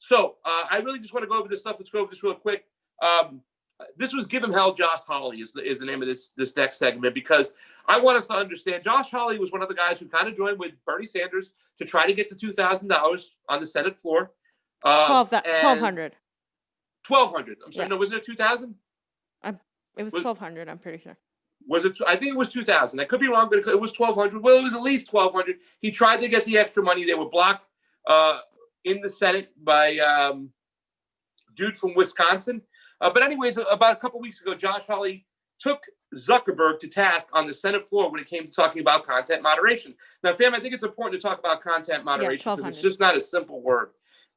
So I really just want to go over this stuff. Let's go over this real quick. This was Give Him Hell, Josh Hawley is the name of this next segment, because I want us to understand Josh Hawley was one of the guys who kind of joined with Bernie Sanders to try to get the $2,000 on the Senate floor. $1,200. $1,200. I'm sorry, Yeah. no, wasn't it 2,000? It was $1,200. I'm pretty sure. Was it? I think it was 2,000. I could be wrong, but it was 1,200. Well, it was at least 1,200. He tried to get the extra money. They were blocked in the Senate by dude from Wisconsin. But anyways, about a couple weeks ago, Josh Hawley took Zuckerberg to task on the Senate floor when it came to talking about content moderation. Now, fam, I think it's important to talk about content moderation because it's just not a simple word.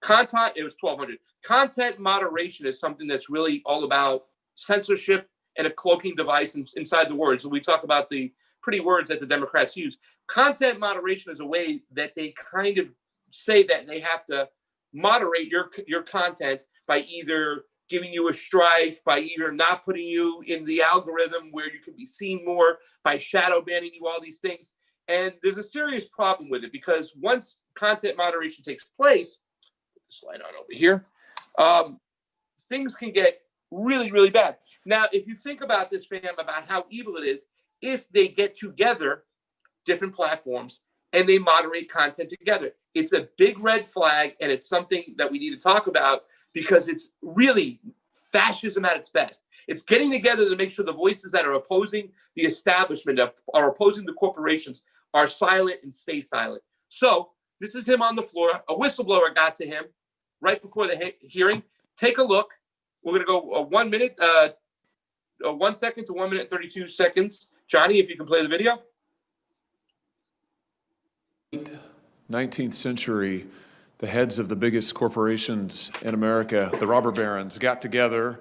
It was 1,200. Content moderation is something that's really all about censorship and a cloaking device inside the words. So we talk about the pretty words that the Democrats use. Content moderation is a way that they kind of say that they have to moderate your content by either giving you a strike, by either not putting you in the algorithm where you can be seen more, by shadow banning you, all these things. And there's a serious problem with it because once content moderation takes place, slide on over here, things can get really, really bad. Now, if you think about this, fam, about how evil it is, if they get together, different platforms, and they moderate content together, it's a big red flag, and it's something that we need to talk about because it's really fascism at its best. It's getting together to make sure the voices that are opposing the establishment, are opposing the corporations, are silent and stay silent. So this is him on the floor. A whistleblower got to him right before the hearing. Take a look. We're going to go 1 minute, 1 second to 1 minute, 32 seconds. Johnny, if you can play the video. 19th century, the heads of the biggest corporations in America, the robber barons, got together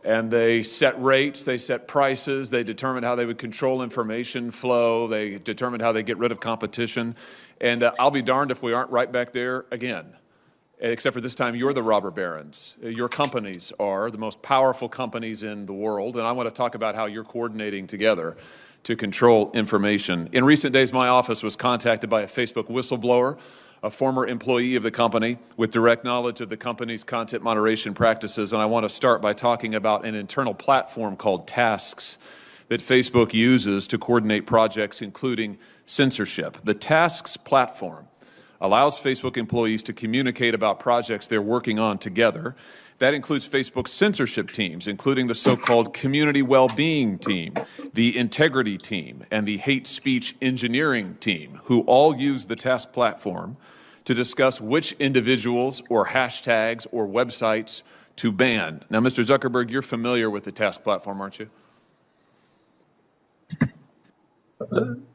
and they set rates, they set prices, they determined how they would control information flow, they determined how they get rid of competition. And I'll be darned if we aren't right back there again. Except for this time, you're the robber barons. Your companies are the most powerful companies in the world, and I want to talk about how you're coordinating together to control information. In recent days, my office was contacted by a Facebook whistleblower, a former employee of the company with direct knowledge of the company's content moderation practices, and I want to start by talking about an internal platform called Tasks that Facebook uses to coordinate projects, including censorship. The Tasks platform allows Facebook employees to communicate about projects they're working on together. That includes Facebook's censorship teams, including the so-called community well-being team, the integrity team, and the hate speech engineering team, who all use the Task platform to discuss which individuals or hashtags or websites to ban. Now, Mr. Zuckerberg, you're familiar with the Task platform, aren't you?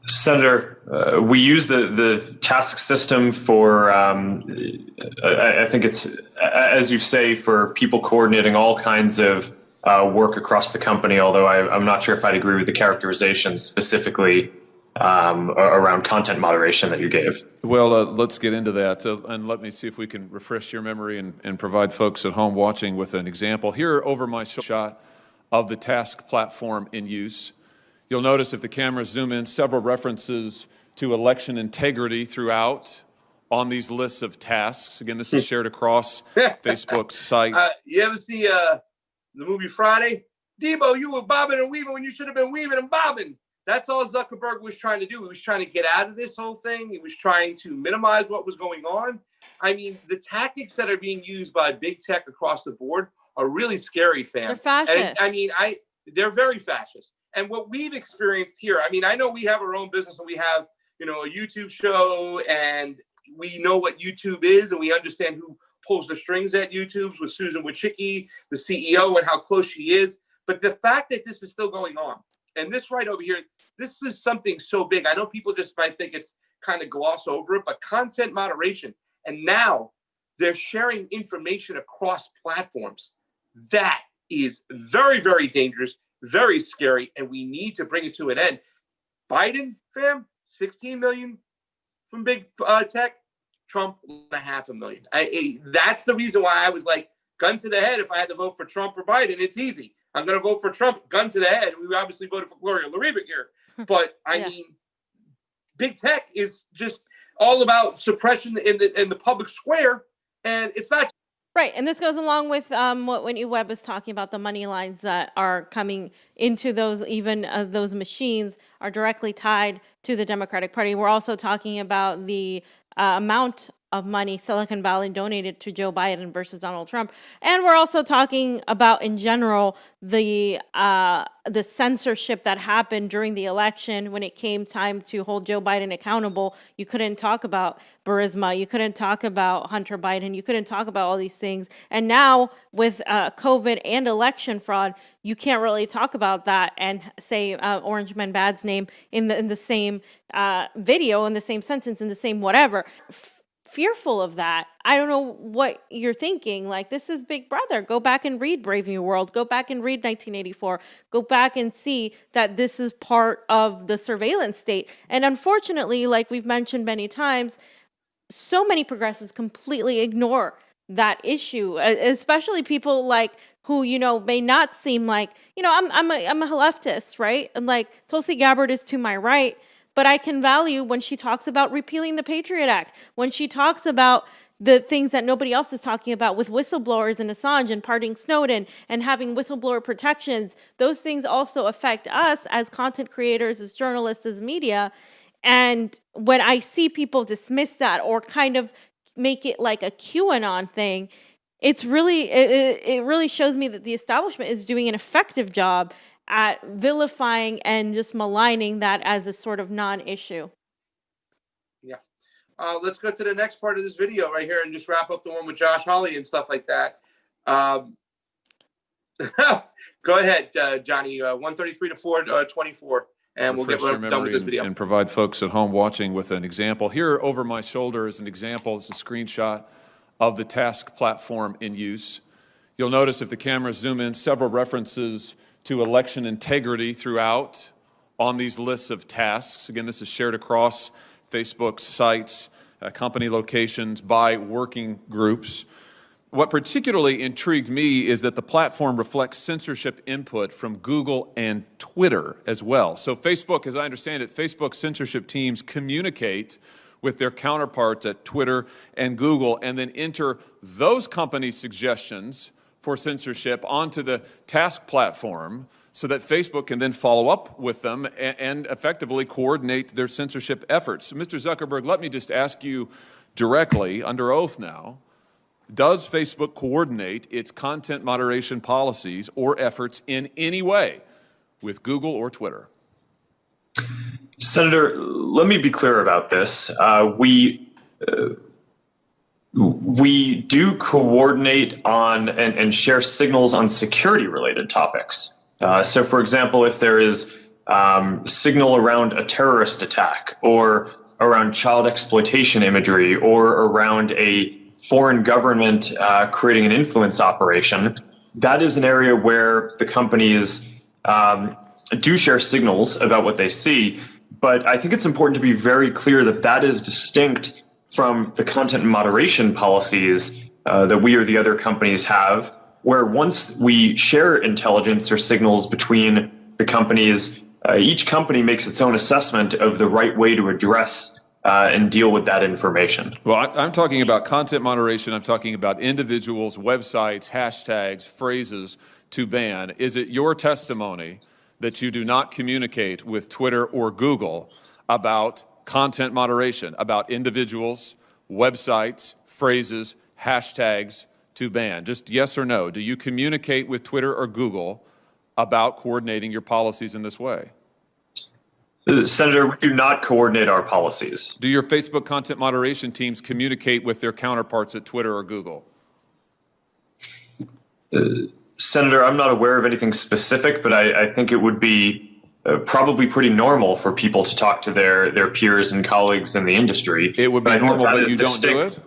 Senator, we use the task system for, I think it's, as you say, for people coordinating all kinds of work across the company, although I'm not sure if I'd agree with the characterization specifically around content moderation that you gave. Well, let's get into that, and let me see if we can refresh your memory and provide folks at home watching with an example. Here over my shot of the Task platform in use. You'll notice if the cameras zoom in, several references to election integrity throughout on these lists of tasks. Again, this is shared across Facebook's site. You ever see the movie Friday? Debo, you were bobbing and weaving when you should have been weaving and bobbing. That's all Zuckerberg was trying to do. He was trying to get out of this whole thing. He was trying to minimize what was going on. I mean, the tactics that are being used by big tech across the board are really scary, fam. They're fascist. And, they're very fascist. And what we've experienced here, I mean, I know we have our own business and we have, a YouTube show and we know what YouTube is and we understand who pulls the strings at YouTube with Susan Wojcicki, the CEO, and how close she is. But the fact that this is still going on, and this right over here, this is something so big. I know people just might think it's kind of gloss over it, but content moderation. And now they're sharing information across platforms. That is very, very dangerous, very scary, and we need to bring it to an end. Biden, fam, 16 million from big tech. Trump, 500,000. That's the reason why I was like, gun to the head. If I had to vote for Trump or Biden, it's easy. I'm going to vote for Trump, gun to the head. We obviously voted for Gloria Larivic here. But, I mean, big tech is just all about suppression in the public square. And it's not. Right, and this goes along with what Whitney Webb is talking about. The money lines that are coming into those, even those machines, are directly tied to the Democratic Party. We're also talking about the amount of money Silicon Valley donated to Joe Biden versus Donald Trump, and we're also talking about, in general, the censorship that happened during the election. When it came time to hold Joe Biden accountable, you couldn't talk about Burisma, you couldn't talk about Hunter Biden, you couldn't talk about all these things. And now with COVID and election fraud, you can't really talk about that and say Orange Man Bad's name in the same video, in the same sentence, in the same whatever. Fearful of that. I don't know what you're thinking. Like, this is Big Brother. Go back and read Brave New World. Go back and read 1984. Go back and see that this is part of the surveillance state. And unfortunately, like we've mentioned many times, so many progressives completely ignore that issue, especially people like who, may not seem like, I'm a leftist, right? And like Tulsi Gabbard is to my right, but I can value when she talks about repealing the Patriot Act, when she talks about the things that nobody else is talking about with whistleblowers and Assange and pardoning Snowden and having whistleblower protections. Those things also affect us as content creators, as journalists, as media. And when I see people dismiss that or kind of make it like a QAnon thing, it really shows me that the establishment is doing an effective job at vilifying and just maligning that as a sort of non-issue. Yeah. Let's go to the next part of this video right here and just wrap up the one with Josh Hawley and stuff like that. Go ahead, Johnny. 133 to 424, and we'll get done with this video. And provide folks at home watching with an example. Here over my shoulder is an example. It's a screenshot of the task platform in use. You'll notice if the cameras zoom in, several references to election integrity throughout on these lists of tasks. Again, this is shared across Facebook sites, company locations, by working groups. What particularly intrigued me is that the platform reflects censorship input from Google and Twitter as well. So Facebook, as I understand it, Facebook censorship teams communicate with their counterparts at Twitter and Google and then enter those companies' suggestions for censorship onto the task platform so that Facebook can then follow up with them and effectively coordinate their censorship efforts. Mr. Zuckerberg, let me just ask you directly, under oath now, does Facebook coordinate its content moderation policies or efforts in any way with Google or Twitter? Senator, let me be clear about this. We do coordinate on and share signals on security-related topics. So, for example, if there is signal around a terrorist attack or around child exploitation imagery or around a foreign government creating an influence operation, that is an area where the companies do share signals about what they see. But I think it's important to be very clear that that is distinct from the content moderation policies that we or the other companies have, where once we share intelligence or signals between the companies, each company makes its own assessment of the right way to address and deal with that information. Well, I'm talking about content moderation. I'm talking about individuals, websites, hashtags, phrases to ban. Is it your testimony that you do not communicate with Twitter or Google about content moderation, about individuals, websites, phrases, hashtags to ban? Just yes or no. Do you communicate with Twitter or Google about coordinating your policies in this way? Senator, we do not coordinate our policies. Do your Facebook content moderation teams communicate with their counterparts at Twitter or Google? Senator, I'm not aware of anything specific, but I think it would be probably pretty normal for people to talk to their peers and colleagues in the industry. It would be normal, but you don't do it?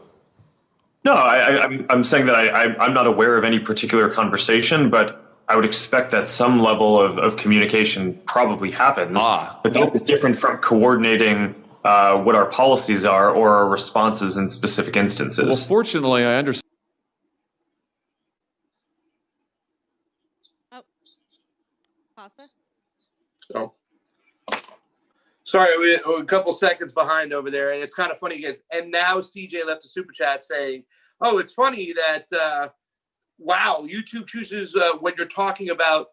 No, I'm saying that I'm not aware of any particular conversation, but I would expect that some level of communication probably happens. But that is different from coordinating what our policies are or our responses in specific instances. Well, fortunately, I understand. Pasta? So, sorry, we're a couple seconds behind over there, and it's kind of funny, guys. And now CJ left a super chat saying, Oh, it's funny that, wow, YouTube chooses when you're talking about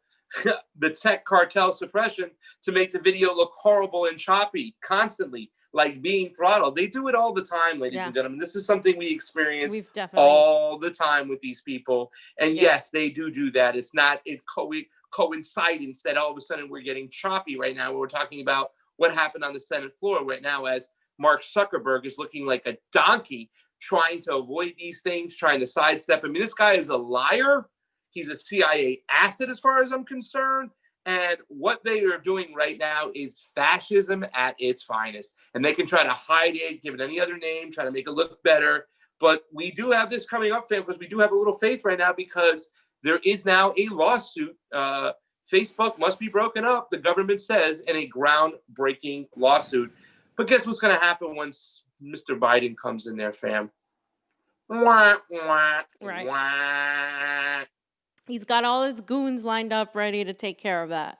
the tech cartel suppression to make the video look horrible and choppy constantly, like being throttled. They do it all the time, ladies and gentlemen. This is something we experience We've definitely all the time with these people. And yes, they do that. It's not coincidence that all of a sudden we're getting choppy right now. We're talking about what happened on the Senate floor right now as Mark Zuckerberg is looking like a donkey trying to avoid these things, trying to sidestep. I mean, this guy is a liar. He's a CIA asset as far as I'm concerned. And what they are doing right now is fascism at its finest. And they can try to hide it, give it any other name, try to make it look better. But we do have this coming up, fam, because we do have a little faith right now because there is now a lawsuit. Facebook must be broken up, the government says, in a groundbreaking lawsuit. But guess what's going to happen once Mr. Biden comes in there, fam? Wah, wah, Right. wah. He's got all his goons lined up ready to take care of that.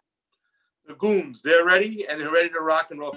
The goons, they're ready, and they're ready to rock and roll.